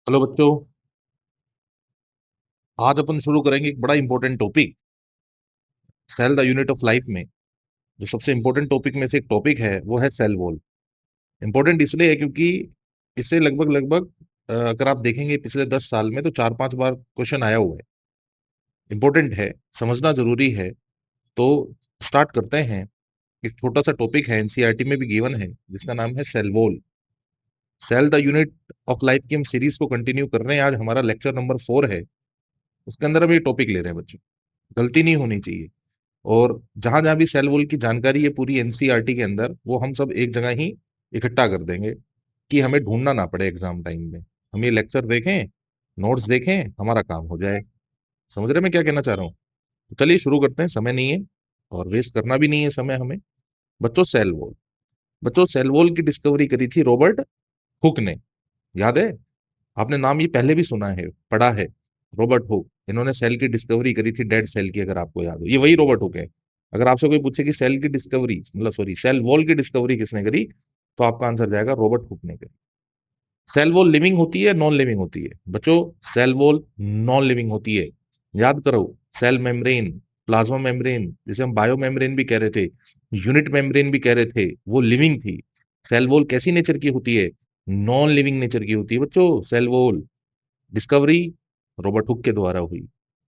Hello बच्चों। आज अपन शुरू करेंगे एक बड़ा important topic. Cell the unit of life में जो सबसे इंपॉर्टेंट टॉपिक में से एक टॉपिक है वो है सेल वॉल। इंपॉर्टेंट इसलिए है क्योंकि इससे लगभग लगभग अगर आप देखेंगे पिछले 10 साल में तो 4-5 बार क्वेश्चन आया हुआ है। इंपॉर्टेंट है, समझना जरूरी है। तो स्टार्ट करते हैं। एक छोटा सा टॉपिक है, एनसीईआरटी में भी गिवन है, जिसका नाम है cell wall. Cell the unit of life की हम सीरीज को कंटिन्यू कर रहे हैं। आज हमारा लेक्चर नंबर 4 है। उसके अंदर हम ये टॉपिक ले रहे हैं बच्चों। गलती नहीं होनी चाहिए। और जहां जहां भी सेल वॉल की जानकारी है पूरी एनसीईआरटी के अंदर, वो हम सब एक जगह ही इकट्ठा कर देंगे कि हमें ढूंढना ना पड़े एग्जाम टाइम में। हम ये लेक्चर देखें, नोट्स देखें, हमारा काम हो जाए। समझ रहे मैं क्या कहना चाह रहा हूँ? तो चलिए शुरू करते हैं, समय नहीं है और वेस्ट करना भी नहीं है समय हमें। बच्चों सेल वॉल, बच्चों सेल वॉल की डिस्कवरी करी थी रॉबर्ट हुक ने। याद है? आपने नाम ये पहले भी सुना है, पढ़ा है। रॉबर्ट हुक, इन्होंने सेल की डिस्कवरी करी थी, डेड सेल की, अगर आपको याद हो। ये वही रॉबर्ट हुक है। अगर आपसे कोई पूछे कि सेल की डिस्कवरी, मतलब सॉरी, सेल वॉल की डिस्कवरी किसने करी, तो आपका आंसर जाएगा रॉबर्ट हुक ने करी। सेल वॉल लिविंग होती है, नॉन लिविंग होती है? बच्चों सेल वॉल नॉन लिविंग होती है। याद करो, सेल मेम्ब्रेन, प्लाज्मा मेम्ब्रेन, जिसे हम बायो मेम्ब्रेन भी कह रहे थे, यूनिट मेम्ब्रेन भी कह रहे थे, वो लिविंग थी। सेल वॉल कैसी नेचर की होती है? नॉन लिविंग नेचर की होती है बच्चों cell wall. Discovery Robert Hooke के द्वारा हुई।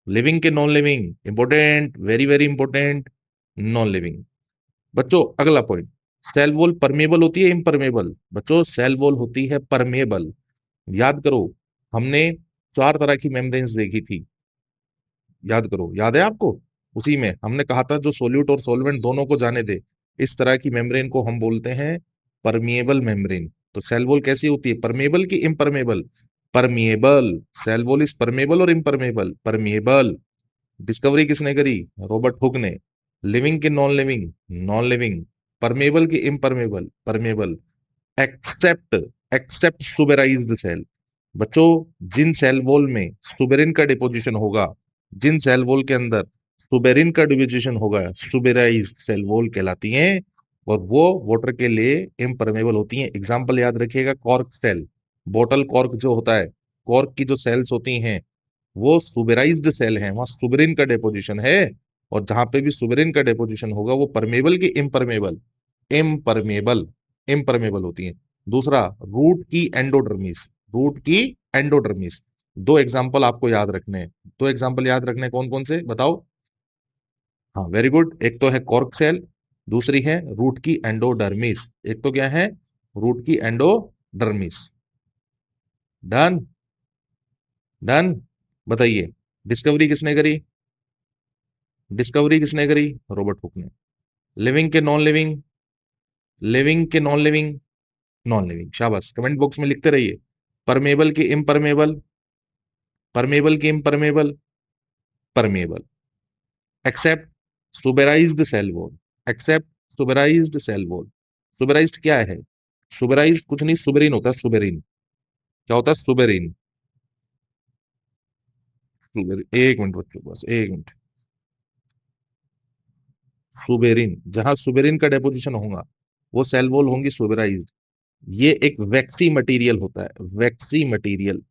लिविंग के non living, important, very very important. Non living. बच्चों अगला पॉइंट, सेल वॉल परमेबल होती है इम्परमेबल? बच्चों सेल वॉल होती है परमेबल। याद करो, हमने 4 तरह की मेम्ब्रेन्स देखी थी। याद करो, याद है आपको? उसी में हमने कहा था जो सोल्यूट और सॉल्वेंट दोनों को जाने दे, इस तरह की मेम्ब्रेन को हम बोलते हैं परमिएबल मेम्ब्रेन। तो सेल वॉल कैसी होती है, परमेबल की impermeable? Permeable. Cell wall is permeable और इम्परमेबल? परमिएबल। डिस्कवरी किसने करी? रॉबर्ट हुक ने। लिविंग के non living, non living. Permeable की impermeable, permeable. Except, except suberized cell. बच्चों जिन सेल वॉल में सुबेरिन का डिपोजिशन होगा, जिन सेल वॉल के अंदर सुबेरिन का डिपोजिशन होगा, सुबेराइज्ड सेल वॉल कहलाती हैं। और वो वाटर के लिए इम्परमेबल होती हैं। एग्जाम्पल याद रखिएगा, कॉर्क सेल, बोतल कॉर्क जो होता है, कॉर्क की जो सेल्स होती हैं, वो सुबेराइज्ड सेल हैं, वहां सुबेरिन का डिपोजिशन है। और जहां पे भी सुबेरिन का डिपोजिशन होगा, वो परमेबल की इम्परमेबल, इम्परमेबल, इम्परमेबल होती हैं। दूसरा, रूट की एंडोडर्मिस, रूट की एंडोडर्मिस। दो एग्जांपल आपको याद रखने हैं। दो एग्जांपल याद रखने हैं, कौन कौन से बताओ? हाँ वेरी गुड, एक तो है कॉर्क सेल, दूसरी है रूट की एंडोडर्मिस। एक तो क्या है? रूट की एंडोडर्मिस। Done, done. बताइए, डिस्कवरी किसने करी? डिस्कवरी किसने करी? रॉबर्ट हुक ने। लिविंग के नॉन लिविंग, लिविंग के नॉन लिविंग, नॉन लिविंग। शाबाश, कमेंट बॉक्स में लिखते रहिए। परमेबल की इम्परमेबल, परमेबल की impermeable, permeable. Except suberized cell wall, except suberized cell wall. Suberized क्या है? सुबेराइज्ड कुछ नहीं, सुबेरिन होता है, सुबेरिन। क्या होता है? सुबेरिन। सुबेरिन, एक मिनट बच्चों, बस एक मिनट। सुबेरिन, जहां सुबेरिन का डेपोजिशन होगा, वो सेल वॉल होंगी सुबेराइज्ड। ये एक वैक्सी मटेरियल होता है, वैक्सी मटेरियल,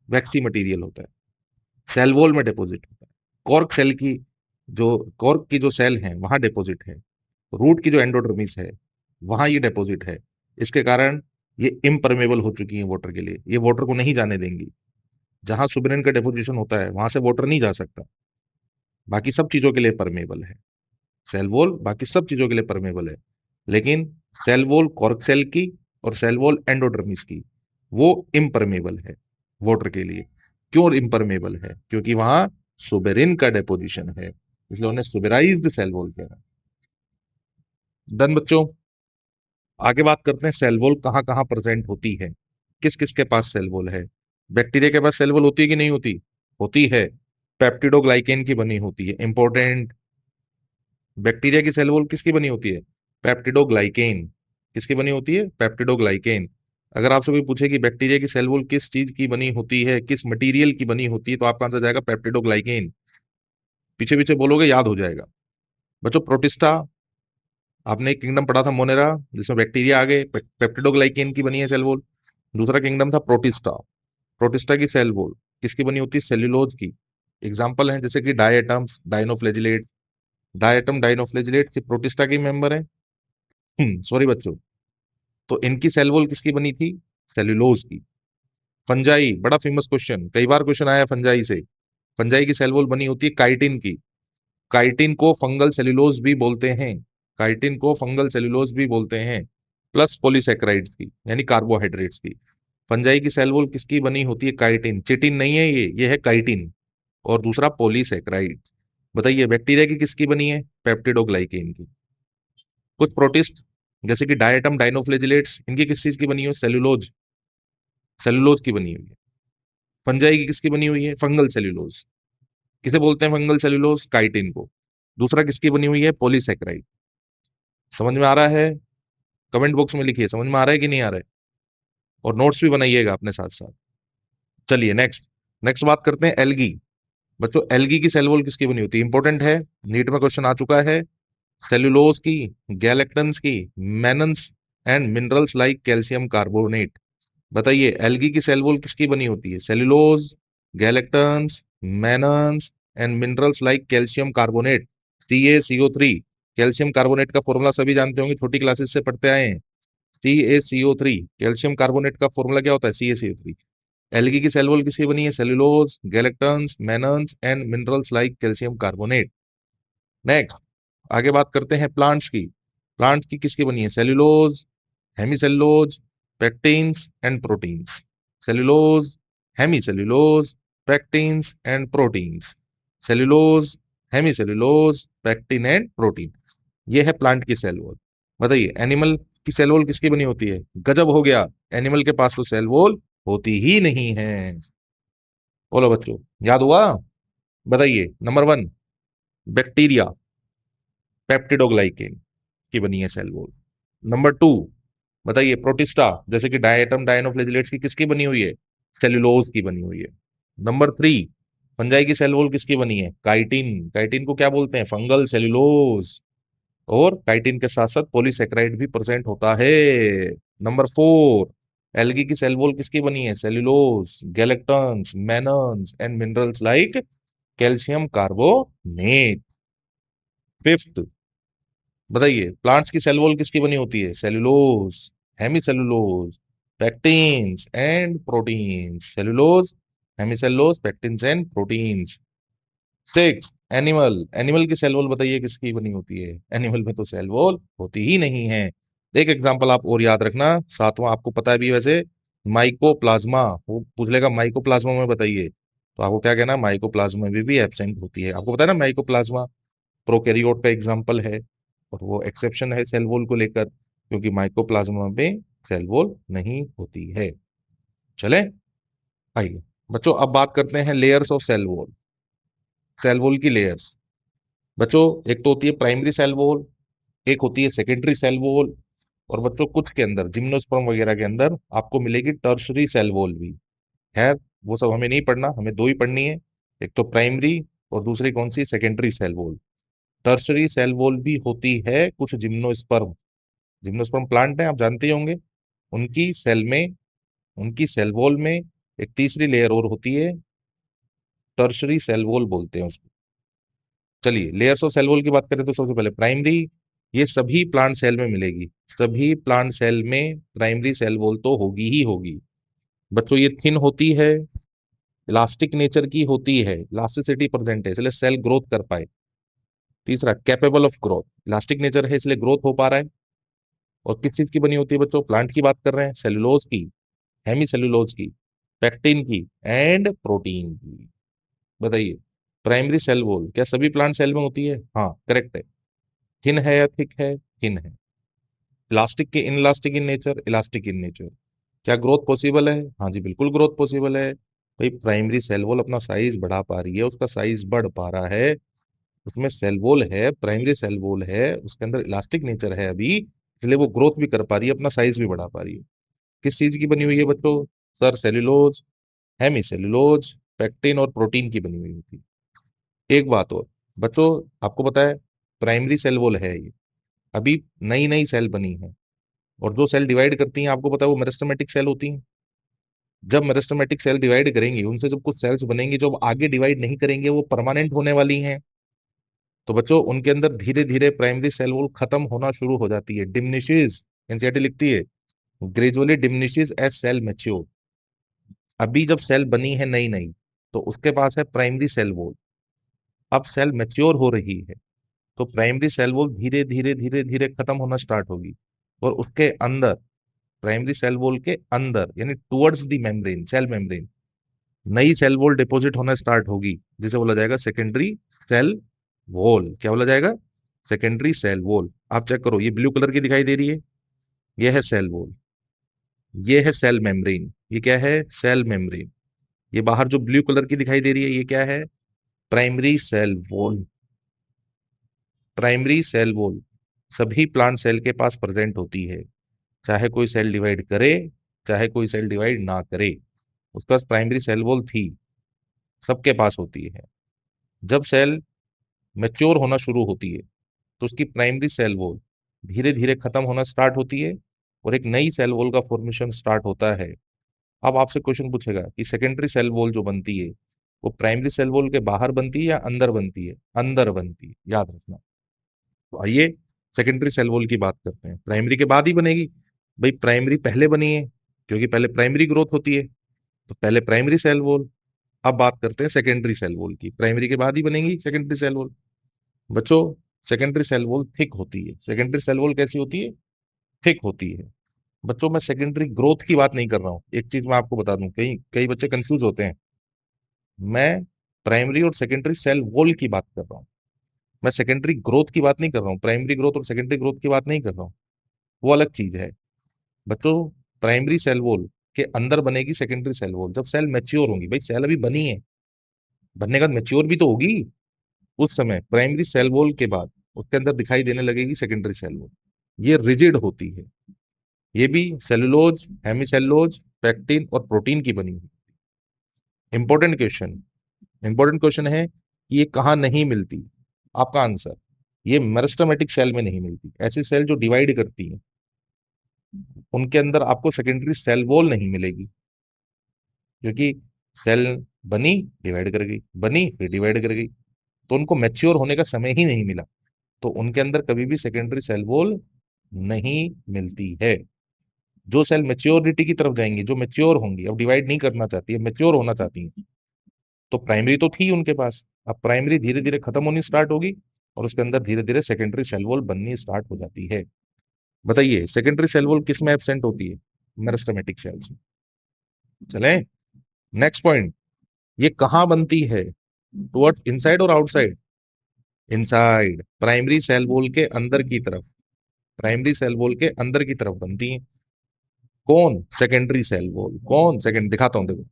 वैक्सी मटेरियल होता है, सेल वॉल में डिपॉजिट होता है। कॉर्क सेल की, जो कॉर्क की जो सेल है वहां डिपॉजिट है। रूट की जो एंडोडर्मिस है, वहां ये डिपॉजिट है। इसके कारण ये इम्परमेबल हो चुकी है वाटर के लिए, ये वाटर को नहीं जाने देंगी। जहां सुबेरिन का डिपोजिशन होता है वहां से वाटर नहीं जा सकता। बाकी सब चीजों के लिए परमेबल है सेल वॉल, बाकी सब चीजों के लिए परमेबल है। लेकिन सेल वॉल कॉर्क सेल की और सेल वॉल एंडोडर्मिस की, वो इम्परमेबल है वाटर के लिए। क्यों इम्परमेबल है? क्योंकि वहां सुबेरिन का डिपोजिशन है, इसलिए उन्हें सुबेराइज्ड सेल वॉल कहना है। डन बच्चों। आगे बात करते हैं सेल वॉल कहाँ कहाँ प्रेजेंट होती है, किस किस के पास सेल वॉल है। बैक्टीरिया के पास सेल वॉल होती है कि नहीं होती? होती है। पेप्टिडोग्लाइकेन की बनी होती है, इंपॉर्टेंट। बैक्टीरिया की सेल वॉल किसकी बनी होती है? पेप्टिडोग्लाइकेन। किसकी बनी होती है? पेप्टिडोग्लाइकेन। अगर आपसे कोई पूछे कि बैक्टीरिया की सेल वॉल किस चीज की बनी होती है, किस मटेरियल की बनी होती है, तो आपका आंसर जाएगा पेप्टिडोग्लाइकेन। पीछे पीछे बोलोगे, याद हो जाएगा। बच्चों प्रोटिस्टा, आपने एक किंगडम पढ़ा था मोनेरा, जिसमें बैक्टीरिया आ गए, पेप्टिडोग्लाइकेन की बनी है सेल वॉल। दूसरा किंगडम था प्रोटिस्टा। प्रोटिस्टा की सेल वॉल किसकी बनी होती है? सेल्यूलोज की। एग्जाम्पल है जैसे कि डायटम्स, डाइनोफ्लेजिलेट। डायटम, डाइनोफ्लेजिलेट की प्रोटिस्टा के मेंबर है। सॉरी बच्चों। तो इनकी सेल वॉल किसकी बनी थी? सेल्यूलोज की। फंजाई, बड़ा फेमस क्वेश्चन, कई बार क्वेश्चन आया फंजाई से। फंजाई की सेल वॉल बनी होती है काइटिन की। काइटिन को फंगल सेल्यूलोज भी बोलते हैं। काइटिन को फंगल सेल्यूलोज भी बोलते हैं। प्लस पॉलीसेक्राइड्स की, यानी कार्बोहाइड्रेट्स की। फंजाई की सेल वॉल किसकी बनी होती है? काइटिन। चिटिन नहीं है ये है काइटिन। और दूसरा पॉलीसेक्राइड। बताइए बैक्टीरिया की किसकी बनी है? पेप्टिडोग्लाइकेन की। कुछ प्रोटिस्ट जैसे कि डायटम, डाइनोफ्लेजिलेट्स, इनकी किस चीज की बनी हुई? सेल्यूलोज। सेल्यूलोज की बनी हुई है। फंजाई की किसकी बनी हुई है? Fungal cellulose. किसे बोलते हैं फंगल सेल्यूलोज? काइटिन को। दूसरा किसकी बनी हुई है? पॉलीसेक्राइड। समझ में आ रहा है? कमेंट बॉक्स में लिखिए समझ में आ रहा है कि नहीं आ रहा है। और नोट्स भी बनाइएगा अपने साथ साथ। चलिए नेक्स्ट। नेक्स्ट बात करते हैं एल्गी। बच्चों एल्गी की सेल वॉल किसकी बनी होती है? इंपॉर्टेंट है, नीट में क्वेश्चन आ चुका है। सेल्यूलोज की, गैलेक्टन्स की, मेनन्स and minerals like calcium carbonate. बताइए एल्गी की सेल वॉल किसकी बनी होती है? Cellulose, galactans, मेनन्स and minerals like calcium carbonate. CaCO3। Calcium carbonate का फॉर्मूला सभी जानते होंगे, छोटी क्लासेस से पढ़ते आए हैं। CaCO3, कैल्शियम कार्बोनेट का फॉर्मूला क्या होता है? CaCO3। एल्गी की सेल वॉल किसकी बनी है? Cellulose, galactans, मेनन्स and minerals like calcium carbonate. Next आगे बात करते हैं प्लांट्स की। प्लांट्स की किसकी बनी है? Cellulose, hemicellulose, pectins and proteins. Cellulose, hemicellulose, pectins and proteins. Cellulose, hemicellulose, pectin and protein. ये है प्लांट की सेल वॉल। बताइए एनिमल की सेल वॉल किसकी बनी होती है? गजब हो गया, एनिमल के पास तो सेल वॉल होती ही नहीं है। बोलो बच्चों, याद हुआ? बताइए नंबर वन, बैक्टीरिया, पेप्टिडोग्लाइकेन की बनी है सेल वॉल। नंबर टू, बताइए प्रोटिस्टा जैसे कि डायटम, डायनोफ्लेजिलेट्स की किसकी बनी हुई है? सेल्यूलोज की बनी हुई है। नंबर थ्री, फंजाई की सेल वॉल किसकी बनी है? काइटिन। काइटिन को क्या बोलते हैं? Fungal cellulose. और काइटिन के साथ साथ पॉलीसेक्राइड भी प्रेजेंट होता है। नंबर फोर, एल्गी की सेल वॉल किसकी बनी है? Cellulose, galactans, मेनन्स and minerals like calcium carbonate. Fifth, बताइए प्लांट्स की सेल वॉल किसकी बनी होती है? Cellulose, hemicellulose, pectins and proteins. Cellulose, hemicellulose, pectins and proteins. Six, animal. Animal की सेल वॉल बताइए किसकी बनी होती है? एनिमल में तो सेल वॉल होती ही नहीं है। एक एग्जांपल आप और याद रखना, सातवां आपको पता है भी वैसे, माइकोप्लाज्मा। वो पूछ लेगा माइकोप्लाज्मा में बताइए, तो आपको क्या कहना? माइकोप्लाज्मा में भी एब्सेंट होती है। आपको पता है ना माइकोप्लाज्मा प्रोकैरियोट का एग्जाम्पल है, और वो एक्सेप्शन है सेल वॉल को लेकर, क्योंकि माइकोप्लाज्मा में सेल वॉल नहीं होती है। चले आइए बच्चों, अब बात करते हैं layers of cell wall. Cell wall की लेयर्स। बच्चों एक तो होती है प्राइमरी सेल वॉल, एक होती है सेकेंडरी सेल वॉल, और बच्चों कुछ के अंदर जिम्नोस्पर्म वगैरह के अंदर आपको मिलेगी टर्शरी सेल वॉल भी। खैर वो सब हमें नहीं पढ़ना, हमें दो ही पढ़नी है, एक तो प्राइमरी और दूसरी कौन सी? Secondary cell wall. Tertiary cell wall भी होती है कुछ जिम्नोस्पर्म। जिम्नोस्पर्म प्लांट है, आप जानते ही होंगे। उनकी सेल में, उनकी सेल वॉल में एक तीसरी लेयर और होती है, टर्शरी सेल वॉल बोलते हैं उसको। चलिए लेयर्स ऑफ सेल वॉल की बात करें तो सबसे पहले प्राइमरी, ये सभी प्लांट सेल में मिलेगी। सभी प्लांट सेल में प्राइमरी सेल वॉल तो होगी ही होगी। बच्चों ये थिन होती है, इलास्टिक नेचर की होती है, इलास्टिसिटी प्रेजेंट है इसलिए सेल ग्रोथ कर पाए। तीसरा capable of growth, elastic nature है इसलिए ग्रोथ हो पा रहा है। और किस चीज की बनी होती है बच्चों? प्लांट की बात कर रहे हैं, सेलुलोज की, हेमी सेलुलोज की, पेक्टिन की एंड प्रोटीन की। बताइए प्राइमरी सेल वॉल क्या सभी प्लांट सेल में होती है? हाँ करेक्ट है। थिन है या थिक है? थिन है। इलास्टिक के in elastic in nature, elastic in nature. क्या ग्रोथ पॉसिबल है? हाँ जी बिल्कुल ग्रोथ पॉसिबल है। भाई प्राइमरी सेल वॉल अपना साइज बढ़ा पा रही है, उसका साइज बढ़ पा रहा है, उसमें सेल वॉल है, प्राइमरी सेल वॉल है, उसके अंदर इलास्टिक नेचर है अभी, इसलिए वो ग्रोथ भी कर पा रही है, अपना साइज भी बढ़ा पा रही है। किस चीज की बनी हुई है बच्चों? Sir cellulose, hemicellulose, pectin और प्रोटीन की बनी हुई होती है। एक बात और बच्चों, आपको पता है प्राइमरी सेल वॉल है ये, अभी नई नई सेल बनी है, और जो सेल डिवाइड करती हैं आपको पता है वो मेरिस्टेमेटिक सेल होती हैं। जब मेरिस्टेमेटिक सेल डिवाइड करेंगी, उनसे जब कुछ सेल्स बनेंगी जो अब आगे डिवाइड नहीं करेंगे, वो परमानेंट होने वाली हैं। तो बच्चों उनके अंदर धीरे धीरे प्राइमरी सेल वॉल खत्म होना शुरू हो जाती है, डिमिनिशेस। एनसीईआरटी लिखती है gradually diminishes as cell mature. अभी जब सेल बनी है नई नई, तो उसके पास है प्राइमरी सेल वॉल। अब सेल मैच्योर हो रही है, तो प्राइमरी सेल वॉल धीरे धीरे धीरे धीरे खत्म होना स्टार्ट होगी, और उसके अंदर, प्राइमरी सेल वॉल के अंदर यानी towards the membrane, cell membrane, नई सेल वॉल डिपॉजिट होना स्टार्ट होगी, जिसे बोला जाएगा सेकेंडरी सेल वॉल। क्या बोला जाएगा? Secondary cell wall. आप चेक करो, ये ब्लू कलर की दिखाई दे रही है, ये है सेल वॉल, ये है सेल मेम्ब्रेन। ये क्या है? Cell membrane. ये बाहर जो ब्लू कलर की दिखाई दे रही है, ये क्या है? Primary cell wall. Primary cell wall सभी प्लांट सेल के पास प्रेजेंट होती है, चाहे कोई सेल डिवाइड करे, चाहे कोई सेल डिवाइड ना करे, उसके पास प्राइमरी सेल वॉल थी, सबके पास होती है। जब सेल मैच्योर होना शुरू होती है, तो उसकी प्राइमरी सेल वॉल धीरे धीरे खत्म होना स्टार्ट होती है, और एक नई सेल वॉल का फॉर्मेशन स्टार्ट होता है। अब आपसे क्वेश्चन पूछेगा कि सेकेंडरी सेल वॉल जो बनती है, वो प्राइमरी सेल वॉल के बाहर बनती है या अंदर बनती है? अंदर बनती है, याद रखना। तो आइए सेकेंडरी सेल वॉल की बात करते हैं। प्राइमरी के बाद ही बनेगी, भाई प्राइमरी पहले बनी है, क्योंकि पहले प्राइमरी ग्रोथ होती है, तो पहले प्राइमरी सेल वॉल। अब बात करते हैं सेकेंडरी सेल वॉल की, प्राइमरी के बाद ही बनेगी सेकेंडरी सेल वॉल। बच्चों सेकेंडरी सेल वॉल थिक होती है। सेकेंडरी सेल वॉल कैसी होती है? थिक होती है। बच्चों मैं सेकेंडरी ग्रोथ की बात नहीं कर रहा हूँ, एक चीज मैं आपको बता दूं, कई कई बच्चे कंफ्यूज होते हैं। मैं प्राइमरी और सेकेंडरी सेल वॉल की बात कर रहा हूँ, मैं सेकेंडरी ग्रोथ की बात नहीं कर रहा हूँ, प्राइमरी ग्रोथ और सेकेंडरी ग्रोथ की बात नहीं कर रहा हूँ, वो अलग चीज है। बच्चों प्राइमरी सेल वॉल के अंदर बनेगी सेकेंडरी सेल वॉल जब सेल मैच्योर होंगी। भाई सेल अभी बनी है, बनने के बाद मैच्योर भी तो होगी, उस समय प्राइमरी सेल वॉल के बाद उसके अंदर दिखाई देने लगेगी सेकेंडरी सेल वॉल। ये रिजिड होती है, ये भी सेलुलोज, हेमीसेलुलोज, पेक्टिन और प्रोटीन की बनी हुई। इंपॉर्टेंट क्वेश्चन, इंपॉर्टेंट क्वेश्चन है कि ये कहाँ नहीं मिलती? आपका आंसर, ये मेरिस्टेमेटिक सेल में नहीं मिलती। ऐसी सेल जो डिवाइड करती है, उनके अंदर आपको सेकेंडरी सेल वॉल नहीं मिलेगी, क्योंकि सेल बनी, डिवाइड कर गई, बनी फिर डिवाइड कर गई, तो उनको मैच्योर होने का समय ही नहीं मिला, तो उनके अंदर कभी भी सेकेंडरी सेल वॉल नहीं मिलती है। जो सेल मेच्योरिटी की तरफ जाएंगी, जो मेच्योर होंगी, अब डिवाइड नहीं करना चाहती है, मेच्योर होना चाहती है, तो प्राइमरी तो थी उनके पास, अब प्राइमरी धीरे धीरे खत्म होनी स्टार्ट होगी, और उसके अंदर धीरे धीरे सेकेंडरी सेल वॉल बननी स्टार्ट हो जाती है। बताइए सेकेंडरी सेल वॉल किस में एब्सेंट होती है? मेरिस्टेमेटिक सेल्स में। चले नेक्स्ट पॉइंट, ये कहाँ बनती है? टुवर्ड्स इनसाइड और outside? Inside, primary cell wall के अंदर की तरफ, प्राइमरी सेल वॉल के अंदर की तरफ बनती है। कौन? Secondary cell wall. कौन सेकेंड? दिखाता हूं देखो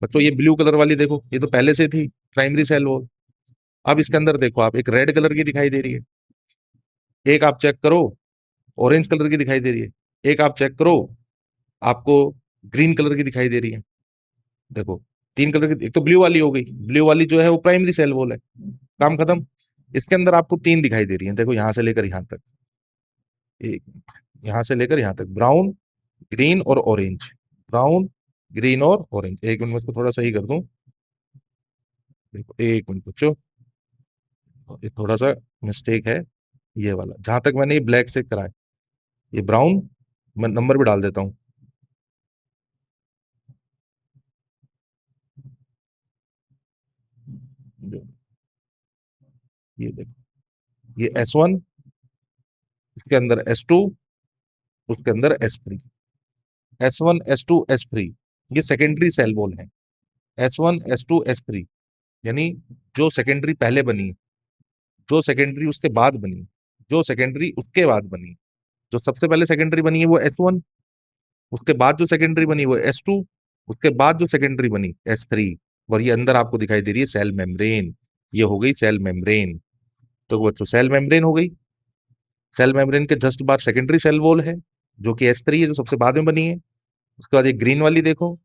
बच्चों, ये ब्लू कलर वाली देखो, ये तो पहले से थी प्राइमरी सेल वॉल। अब इसके अंदर देखो आप, एक रेड कलर की दिखाई दे रही है, एक आप चेक करो ऑरेंज कलर की दिखाई दे रही है, एक आप चेक करो आपको ग्रीन कलर की दिखाई दे रही है। देखो तीन कलर की, एक तो ब्लू वाली हो गई, ब्लू वाली जो है वो प्राइमरी सेल वॉल है, काम खत्म। इसके अंदर आपको तीन दिखाई दे रही है, देखो यहां से लेकर यहां तक, एक, यहां से लेकर यहां तक, ब्राउन, ग्रीन और ऑरेंज, ब्राउन, ग्रीन और ऑरेंज। एक मिनट में इसको थोड़ा सही कर दूं, देखो एक मिनट बच्चों, ये थोड़ा सा मिस्टेक है, ये वाला जहां तक मैंने ये ब्लैक से करा है, ये ब्राउन, मैं नंबर भी डाल देता हूँ, ये देखो, ये S1, इसके अंदर S2, उसके अंदर S3, S1 S2 S3, ये सेकेंडरी सेल वॉल है। S1 S2 S3 यानी जो सेकेंडरी पहले बनी, जो सेकेंडरी उसके बाद बनी, जो सेकेंडरी उसके बाद बनी। जो सबसे पहले सेकेंडरी बनी है वो S1, उसके बाद जो सेकेंडरी बनी वो S2, उसके बाद जो सेकेंडरी बनी S3, और ये अंदर आपको दिखाई दे रही है सेल मेम्ब्रेन। ये हो गई सेल मेम्ब्रेन। तो वो तो सेल मेम्ब्रेन हो गई। सेल मेम्ब्रेन के जस्ट बाद सेकेंडरी सेल वॉल है, जो कि S3 है, जो सबसे बाद में बनी है। उसके बाद ये ग्रीन वाली देखो,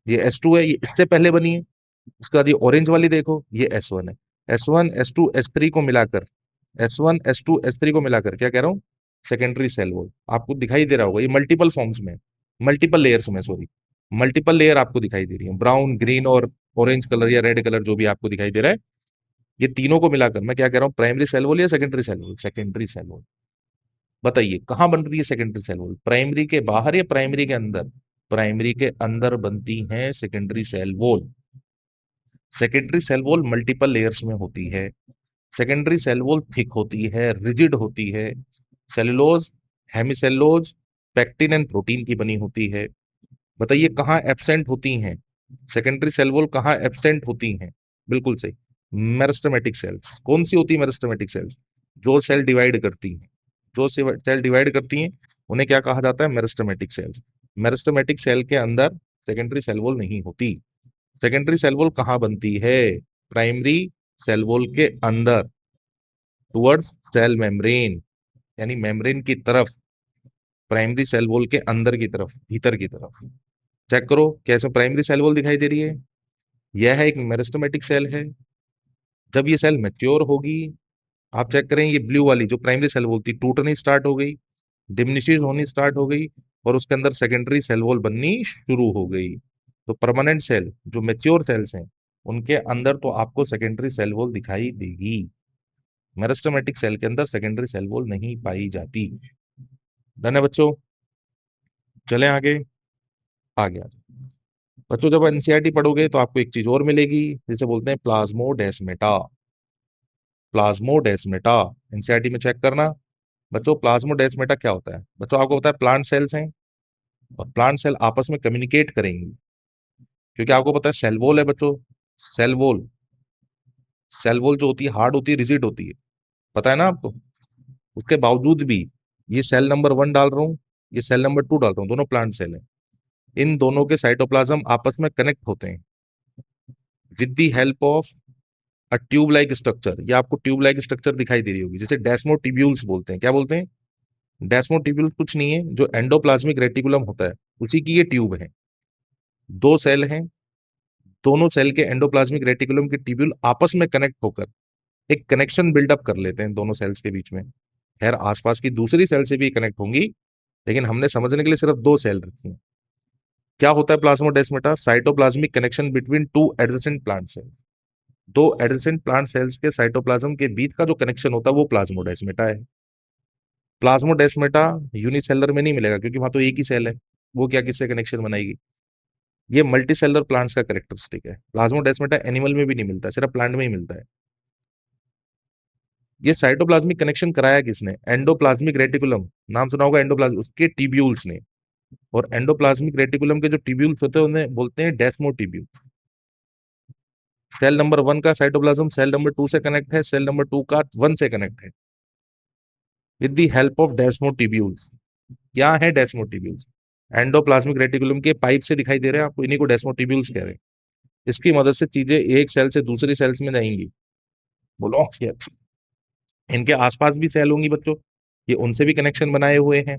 ये S2 है, ये इससे पहले बनी है। उसके बाद ये ऑरेंज वाली देखो, ये S1 है। S1 S2 S3 को मिलाकर, S1 S2 S3 को मिलाकर क्या कह रहा हूँ, सेकेंडरी सेल वॉल आपको दिखाई दे रहा होगा, ये मल्टीपल फॉर्म्स में, मल्टीपल लेयर्स में, सॉरी, मल्टीपल लेयर आपको दिखाई दे रही है, ब्राउन, ग्रीन और ऑरेंज कलर या रेड कलर जो भी आपको दिखाई दे रहा है, ये तीनों को मिलाकर मैं क्या कह रहा हूँ, प्राइमरी सेल वॉल या secondary cell wall? Secondary cell wall. बताइए कहाँ बन रही है सेकेंडरी सेल वॉल, प्राइमरी के बाहर या प्राइमरी के अंदर? प्राइमरी के अंदर बनती है secondary cell wall. Secondary cell wall multiple layers में होती है। सेकेंडरी सेल वॉल थिक होती है, रिजिड होती है, cellulose, hemicellulose, pectin and protein की बनी होती है। बताइए कहाँ एब्सेंट होती हैं सेकेंडरी सेल वॉल, कहाँ एब्सेंट होती हैं? बिल्कुल सही, मेरिस्टेमेटिक सेल्स। कौन सी होती है मेरिस्टेमेटिक सेल्स? जो सेल डिवाइड करती हैं, जो सेल डिवाइड करती हैं उन्हें क्या कहा जाता है? Meristematic cells. मेरिस्टेमेटिक सेल के अंदर सेकेंडरी सेल वॉल नहीं होती। सेकेंडरी सेल वॉल कहाँ बनती है? प्राइमरी सेल वॉल के अंदर, टुवर्ड्स सेल मेम्ब्रेन, यानी मेम्ब्रेन की तरफ, प्राइमरी सेल वॉल के अंदर की तरफ, भीतर की तरफ। चेक करो कैसे प्राइमरी सेल वॉल दिखाई दे रही है। यह है एक मेरिस्टेमेटिक सेल है। जब ये सेल मैच्योर होगी, आप चेक करें, ये ब्लू वाली जो प्राइमरी सेल वॉल थी टूटनी स्टार्ट हो गई, डिमिनिश होनी स्टार्ट हो गई, और उसके अंदर सेकेंडरी सेल वॉल बननी शुरू हो गई। तो परमानेंट सेल जो मैच्योर सेल्स हैं उनके अंदर तो आपको सेकेंडरी सेल वॉल दिखाई देगी। मेरिस्टेमेटिक सेल के अंदर सेकेंडरी सेल वॉल नहीं पाई जाती। डन है बच्चों? चलें आगे। आ गया बच्चों, जब एनसीईआरटी पढ़ोगे तो आपको एक चीज और मिलेगी, जिसे बोलते हैं प्लाज्मोडेस्मेटा। प्लाज्मोडेस्मेटा एनसीईआरटी में चेक करना। बच्चों प्लाज्मोडेस्मेटा क्या होता है? बच्चों आपको पता है प्लांट सेल्स हैं, और प्लांट सेल आपस में कम्युनिकेट करेंगी, क्योंकि आपको पता है सेल वॉल है बच्चों, सेल वॉल, सेल वॉल जो होती है हार्ड होती है, रिजिड होती है, पता है ना आपको? उसके बावजूद भी ये सेल नंबर 1 डाल रहा हूँ, ये सेल नंबर 2 डाल रहा हूँ, दोनों प्लांट सेल है, इन दोनों के साइटोप्लाज्म आपस में कनेक्ट होते हैं with the help of a tube like structure. ये आपको ट्यूब लाइक स्ट्रक्चर दिखाई दे रही होगी, जिसे डेस्मोटिब्यूल्स बोलते हैं। क्या बोलते हैं? डेस्मोटिब्यूल्स कुछ नहीं है, जो एंडोप्लाज्मिक रेटिकुलम होता है उसी की ये ट्यूब है। दो सेल हैं, दोनों सेल के एंडोप्लाज्मिक रेटिकुलम के ट्यूब्यूल आपस में कनेक्ट होकर एक कनेक्शन बिल्डअप कर लेते हैं दोनों सेल्स के बीच में। खैर आसपास की दूसरी सेल से भी कनेक्ट होंगी, लेकिन हमने समझने के लिए सिर्फ दो सेल रखी हैं। क्या होता है plasmodesmata? Cytoplasmic connection between two adjacent plant cell. दो एडजेसेंट प्लांट सेल्स के साइटोप्लाज्म के बीच का जो कनेक्शन होता है वो प्लाज्मोडेस्माटा है। प्लाज्मोडेस्माटा यूनिसेलर में नहीं मिलेगा, क्योंकि वहां तो एक ही सेल है, वो क्या किससे कनेक्शन बनाएगी? ये मल्टी सेलर प्लांट्स का कैरेक्टरिस्टिक है। प्लाज्मोडेस्माटा एनिमल में भी नहीं मिलता, सिर्फ प्लांट में ही मिलता है। ये साइटोप्लाज्मिक कनेक्शन कराया किसने? एंडोप्लाज्मिक रेटिकुलम, नाम सुना होगा एंडोप्लाज्म, उसके ट्यूब्यूल्स ने। और एंडोप्लाज्मिक रेटिकुलम के जो ट्यूब्यूल्स होते हैं उन्हें बोलते हैं डेस्मोटिब्यूल। सेल नंबर 1 का साइटोप्लाज्म सेल नंबर 2 से कनेक्ट है, सेल नंबर 2 का 1 से कनेक्ट है विद द हेल्प ऑफ डेस्मोटिब्यूल्स। क्या है डेस्मोटिब्यूल्स? एंडोप्लाज्मिक रेटिकुलम के पाइप से दिखाई दे रहे हैं आपको, इन्हीं को डेस्मोटिब्यूल्स कह रहे हैं। इसकी मदद से चीजें एक सेल से दूसरी सेल्स में जाएंगी। बोलो yes। इनके आसपास भी सेल होंगी बच्चों, ये उनसे भी कनेक्शन बनाए हुए हैं,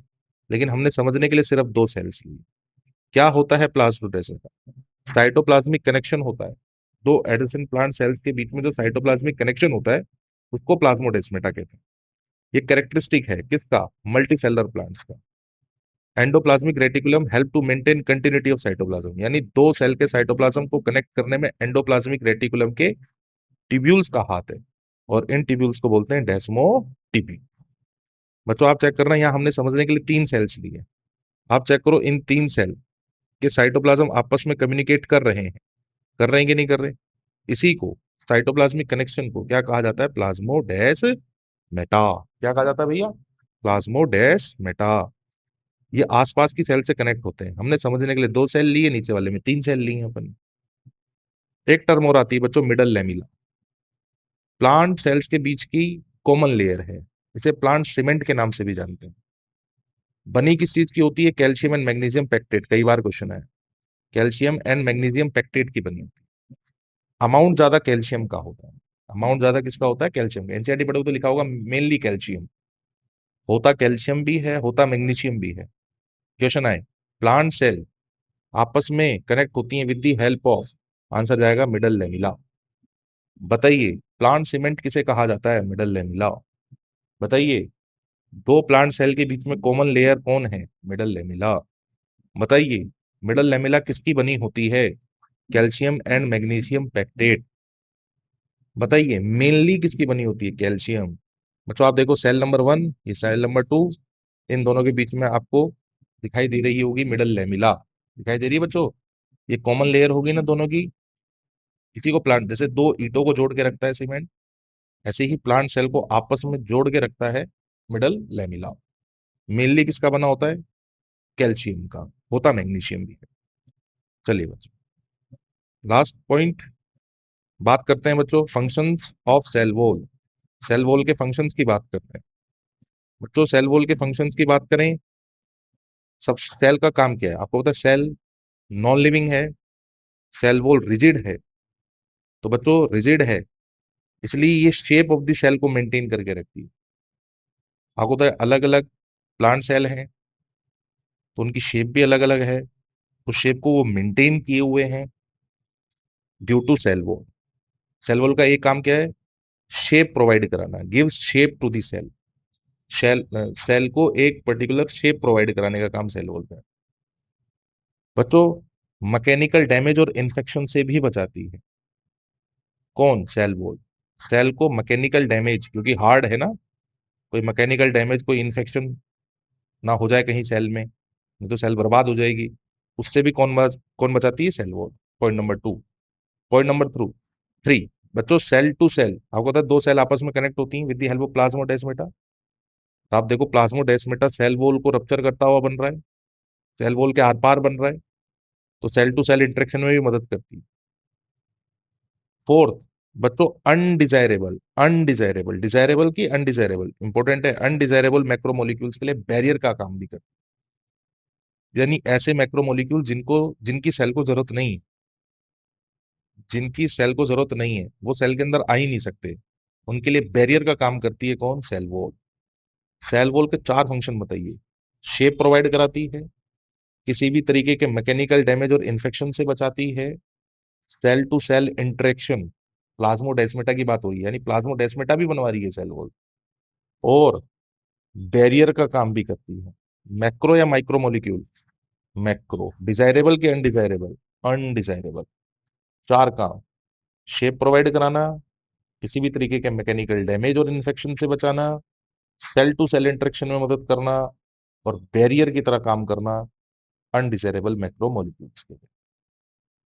लेकिन हमने समझने के लिए सिर्फ दो सेल्स लिए। क्या होता है प्लाज्मोडेस्माटा? साइटोप्लाज्मिक कनेक्शन होता है, दो एडिसन प्लांट सेल्स के बीच में जो साइटोप्लाज्मिक कनेक्शन होता है उसको प्लाज्मोडेस्माटा कहते हैं। ये कैरेक्टरिस्टिक है किसका? मल्टी सेलर प्लांट्स का। Endoplasmic reticulum help to maintain continuity of cytoplasm, यानी दो सेल के साइटोप्लाज्म को कनेक्ट करने में एंडोप्लाज्मिक रेटिकुलम के ट्यूब्यूल्स का हाथ है, और इन ट्यूब्यूल्स को बोलते हैं डेस्मोटिब्यूल। बच्चों आप चेक करना, यहाँ हमने समझने के लिए तीन सेल्स लिए। आप चेक करो इन तीन सेल के साइटोप्लाज्म आपस में कम्युनिकेट कर रहे हैं, कर रहे हैं कि नहीं कर रहे? इसी को, साइटोप्लाज्मिक कनेक्शन को क्या कहा जाता है? प्लाज्मोडेस्माटा। क्या कहा जाता है भैया? प्लाज्मोडेस्माटा। ये आसपास की सेल से कनेक्ट होते हैं। हमने समझने के लिए दो सेल लिए, नीचे वाले में तीन सेल लिए अपन। एक टर्म और आती है बच्चों, मिडल लेमिला। प्लांट सेल्स के बीच की कॉमन लेयर है, इसे प्लांट सीमेंट के नाम से भी जानते हैं। बनी किस चीज की होती है? कैल्शियम एंड मैग्नीशियम पेक्टेट, कई बार क्वेश्चन है। कैल्शियम एंड मैग्नीशियम पेक्टेट की बनी होती है। अमाउंट ज्यादा कैल्शियम का होता है। अमाउंट ज्यादा किसका होता है? कैल्शियम का। एनसीईआरटी पढ़ोगे तो लिखा होगा मेनली कैल्शियम। होता कैल्शियम भी है, होता मैग्नीशियम भी है। क्वेश्चन आए, प्लांट सेल आपस में कनेक्ट होती हैं with the help of, answer जाएगा मिडल लेमिला। बताइए प्लांट सीमेंट किसे कहा जाता है? Middle lamella. बताइए दो प्लांट सेल के बीच में कॉमन लेयर कौन है? Middle lamella. बताइए, मिडल लेमिला किसकी बनी होती है? Calcium and magnesium pectate. बताइए, मेनली किसकी बनी होती है? कैल्शियम। बच्चों आप देखो, सेल नंबर 1, ये सेल नंबर 2, इन दोनों के बीच में आपको दिखाई दे रही होगी मिडल लेमिला। दिखाई दे रही है बच्चों? ये कॉमन लेयर होगी ना दोनों की। इसी को प्लांट, जैसे दो ईंटों को जोड़ के रखता है सीमेंट, ऐसे ही प्लांट सेल को आपस में जोड़ के रखता है मिडल लेमिला। मेनली किसका बना होता है? कैल्शियम का। होता मैग्नीशियम भी है। चलिए बच्चों, लास्ट पॉइंट बात करते हैं बच्चों, functions of cell wall. Cell wall के फंक्शंस की बात करते हैं बच्चों। सेल वॉल के फंक्शंस की बात करें, सब सेल का काम क्या है आपको पता है? सेल नॉन लिविंग है, सेल वॉल रिजिड है। तो बच्चों रिजिड है, इसलिए ये शेप ऑफ द सेल को मेंटेन करके रखती है। आपको पता है अलग अलग प्लांट सेल हैं, तो उनकी शेप भी अलग अलग है। उस शेप को वो मेंटेन किए हुए हैं due to cell wall. Cell wall का एक काम क्या है? शेप प्रोवाइड कराना, gives shape to the cell. Cell को एक पर्टिकुलर शेप प्रोवाइड कराने का काम सेल वॉल का है। बच्चों, मैकेनिकल डैमेज और इन्फेक्शन से भी बचाती है। कौन? Cell wall. सेल को मैकेनिकल डैमेज, क्योंकि हार्ड है ना, कोई मैकेनिकल डैमेज, कोई इन्फेक्शन ना हो जाए कहीं सेल में, नहीं तो सेल बर्बाद हो जाएगी। उससे भी कौन बचाती है? Cell wall. Point number 2। Point number 3, बच्चों सेल टू सेल, आपको पता है दो सेल आपस में कनेक्ट होती हैं with the help of plasmodesmata. तो आप देखो, प्लाज्मोडेस्माटा सेल वॉल को रप्चर करता हुआ बन रहा है, सेल वॉल के आर पार बन रहा है, तो सेल टू सेल इंटरेक्शन में भी मदद करती है। फोर्थ बच्चों, अनडिजायरेबल। अनडिजायरेबल, डिजायरेबल की अनडिजायरेबल इंपॉर्टेंट है। अनडिजायरेबल मैक्रोमोलिक्यूल्स के लिए बैरियर का काम भी करती है। यानी ऐसे मैक्रोमोलिक्यूल जिनकी सेल को जरूरत नहीं, जिनकी सेल को जरूरत नहीं है, वो सेल के अंदर आ ही नहीं सकते, उनके लिए बैरियर का काम करती है कौन? Cell wall. सेल वॉल के चार फंक्शन बताइए। शेप प्रोवाइड कराती है, किसी भी तरीके के मैकेनिकल डैमेज और इन्फेक्शन से बचाती है, cell to cell interaction, plasmodesmata की बात हो रही है, यानी प्लाज्मोडेस्मेटा भी बनवा रही है सेल वॉल, और बैरियर का काम भी करती है। मैक्रो या माइक्रो मॉलिक्यूल? मैक्रो। डिजायरेबल की अनडिजायरेबल? अनडिजायरेबल। चार काम, शेप प्रोवाइड कराना, किसी भी तरीके के मैकेनिकल डैमेज और इन्फेक्शन से बचाना, सेल टू सेल इंटरेक्शन में मदद करना, और बैरियर की तरह काम करना अनडिजायरेबल मैक्रो मॉलिक्यूल्स के लिए।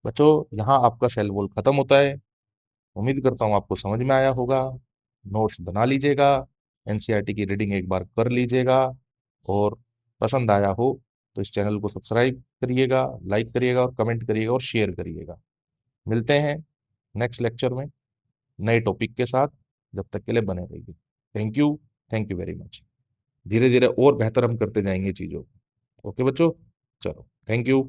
बच्चों, यहाँ आपका सेल वॉल खत्म होता है। उम्मीद करता हूँ आपको समझ में आया होगा। नोट्स बना लीजिएगा, एनसीईआरटी की रीडिंग एक बार कर लीजिएगा, और पसंद आया हो तो इस चैनल को सब्सक्राइब करिएगा, लाइक करिएगा और कमेंट करिएगा और शेयर करिएगा। मिलते हैं नेक्स्ट लेक्चर में नए टॉपिक के साथ। जब तक के लिए बने रहिए। Thank you. Thank you very much. धीरे धीरे और बेहतर हम करते जाएंगे चीज़ों को। ओके बच्चों, चलो, थैंक यू।